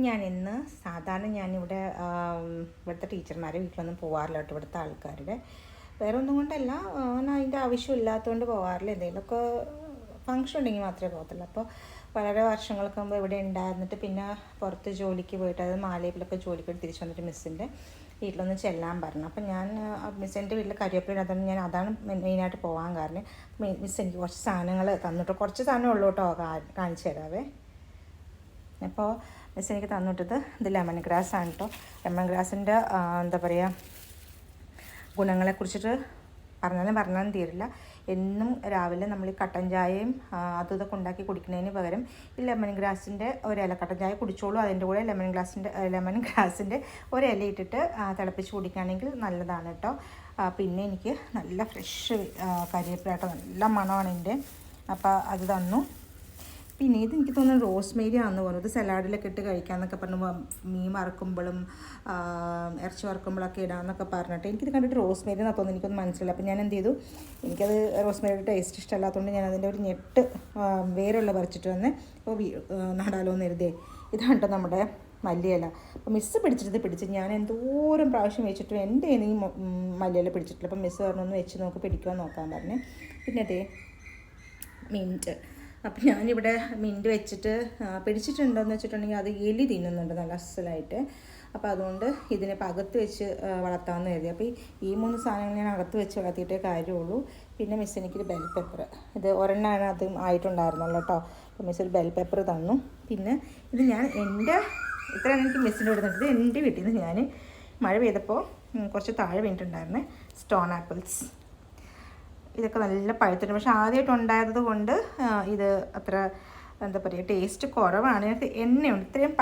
ഞാനിന്ന് സാധാരണ ഞാനിവിടെ ഇവിടുത്തെ ടീച്ചർമാരെ വീട്ടിലൊന്നും പോകാറില്ല കേട്ടോ, ഇവിടുത്തെ ആൾക്കാരുടെ. വേറെ ഒന്നും കൊണ്ടല്ല, ഞാൻ അതിൻ്റെ ആവശ്യമില്ലാത്തതുകൊണ്ട് പോകാറില്ല. എന്തെങ്കിലുമൊക്കെ ഫങ്ഷൻ ഉണ്ടെങ്കിൽ മാത്രമേ പോകത്തുള്ളൂ. അപ്പോൾ വളരെ വർഷങ്ങൾക്ക് മുമ്പ് ഇവിടെ ഉണ്ടായിരുന്നിട്ട് പിന്നെ പുറത്ത് ജോലിക്ക് പോയിട്ട്, അത് മാലയിലൊക്കെ ജോലിക്ക് പോയിട്ട് തിരിച്ചു വന്നിട്ട് മിസ്സിൻ്റെ വീട്ടിലൊന്ന് ചെല്ലാൻ പറഞ്ഞു. അപ്പം ഞാൻ മിസ്സിൻ്റെ വീട്ടിൽ കരിവേപ്പില അതുകൊണ്ട് ഞാൻ അതാണ് മെയിനായിട്ട് പോകാൻ കാരണം. മിസ് എനിക്ക് കുറച്ച് സാധനങ്ങൾ തന്നിട്ട്, കുറച്ച് സാധനം ഉള്ളൂ കേട്ടോ, കാണിച്ചു തരാവേ. അപ്പോൾ മിസ് എനിക്ക് തന്നിട്ടത് ഇത് ലെമൺ ഗ്രാസ് ആണ് കേട്ടോ. ലെമൺ ഗ്രാസിൻ്റെ എന്താ പറയുക, ഗുണങ്ങളെക്കുറിച്ചിട്ട് പറഞ്ഞാലും തീരില്ല. എന്നും രാവിലെ നമ്മൾ ഈ കട്ടൻ ചായയും അതും ഇതൊക്കെ ഉണ്ടാക്കി കുടിക്കുന്നതിന് പകരം ഈ ലെമൺ ഗ്രാസിൻ്റെ ഒരില, കട്ടൻ ചായ കുടിച്ചോളൂ, അതിൻ്റെ കൂടെ ലെമൺ ഗ്രാസിൻ്റെ ഒരില ഇട്ടിട്ട് തിളപ്പിച്ച് കുടിക്കുകയാണെങ്കിൽ നല്ലതാണ് കേട്ടോ. പിന്നെ എനിക്ക് നല്ല ഫ്രഷ് കരിവേപ്പിലാട്ടോ, നല്ല മണമാണ് എൻ്റെ. അപ്പോൾ അത് തന്നു. പിന്നെ ഇത് എനിക്ക് തോന്നുന്നു റോസ്മേരി ആണെന്ന് പറഞ്ഞത്, സലാഡിലൊക്കെ ഇട്ട് കഴിക്കാമെന്നൊക്കെ പറഞ്ഞു. മീൻ വറക്കുമ്പോഴും ഇറച്ചി വറക്കുമ്പോഴൊക്കെ ഇടാമെന്നൊക്കെ പറഞ്ഞിട്ട് എനിക്കിത് കണ്ടിട്ട് റോസ്മേരി എന്നാണ് തോന്നുന്നു, എനിക്കൊന്നും മനസ്സിലായി. അപ്പോൾ ഞാൻ എന്ത് ചെയ്തു, എനിക്കത് റോസ്മേരിയുടെ ടേസ്റ്റ് ഇഷ്ടമല്ലാത്തതുകൊണ്ട് ഞാൻ അതിൻ്റെ ഒരു ഞെട്ട് വേരുള്ള പറിച്ചിട്ട് വന്ന് അപ്പോൾ നടാലോ എന്ന് എഴുതിയേ. ഇതാണ് കേട്ടോ നമ്മുടെ മല്ലിയില. അപ്പോൾ മിസ്സ് പിടിച്ച് ഞാൻ എന്തോരം പ്രാവശ്യം വെച്ചിട്ടും എൻ്റെ ഈ മല്ലിയില പിടിച്ചിട്ടില്ല. അപ്പോൾ മിസ്സ് പറഞ്ഞൊന്ന് വെച്ച് നോക്ക്, പിടിക്കുവാൻ നോക്കാൻ പറഞ്ഞു. പിന്നെ അതേ മിൻറ്റ്. അപ്പം ഞാനിവിടെ മിൻറ്റ് വെച്ചിട്ട് പിടിച്ചിട്ടുണ്ടോയെന്ന് വെച്ചിട്ടുണ്ടെങ്കിൽ അത് എലി തിന്നുന്നുണ്ട് നല്ല അസലായിട്ട്. അപ്പോൾ അതുകൊണ്ട് ഇതിനെ ഇപ്പോൾ അകത്ത് വെച്ച് വളർത്താമെന്ന് കരുതി. അപ്പോൾ ഈ 3 സാധനങ്ങൾ ഞാൻ അകത്ത് വെച്ച് വളർത്തിയിട്ടേ കാര്യമുള്ളൂ. പിന്നെ മിസ് എനിക്കൊരു ബെൽ പെപ്പർ, ഇത് ഒരെണ്ണമാണ് അത് ആയിട്ടുണ്ടായിരുന്നുള്ളൂ കേട്ടോ. അപ്പോൾ മിസ് ഒരു ബെൽ പെപ്പർ തന്നു. പിന്നെ ഇത് ഞാൻ ഇത്രയാണ് എനിക്ക് മിസ്സിൻ്റെ കൊടുത്തിട്ട് എൻ്റെ വീട്ടിൽ നിന്ന് ഞാൻ മഴ പെയ്തപ്പോൾ കുറച്ച് താഴെ വീണിട്ടുണ്ടായിരുന്നേ സ്റ്റോൺ ആപ്പിൾസ്. ഇതൊക്കെ നല്ല പഴുത്തിട്ടുണ്ട്, പക്ഷെ ആദ്യമായിട്ട് ഉണ്ടായത് കൊണ്ട് ഇത് അത്ര എന്താ പറയുക ടേസ്റ്റ് കുറവാണ്. എണ്ണയുണ്ട്, ഇത്രയും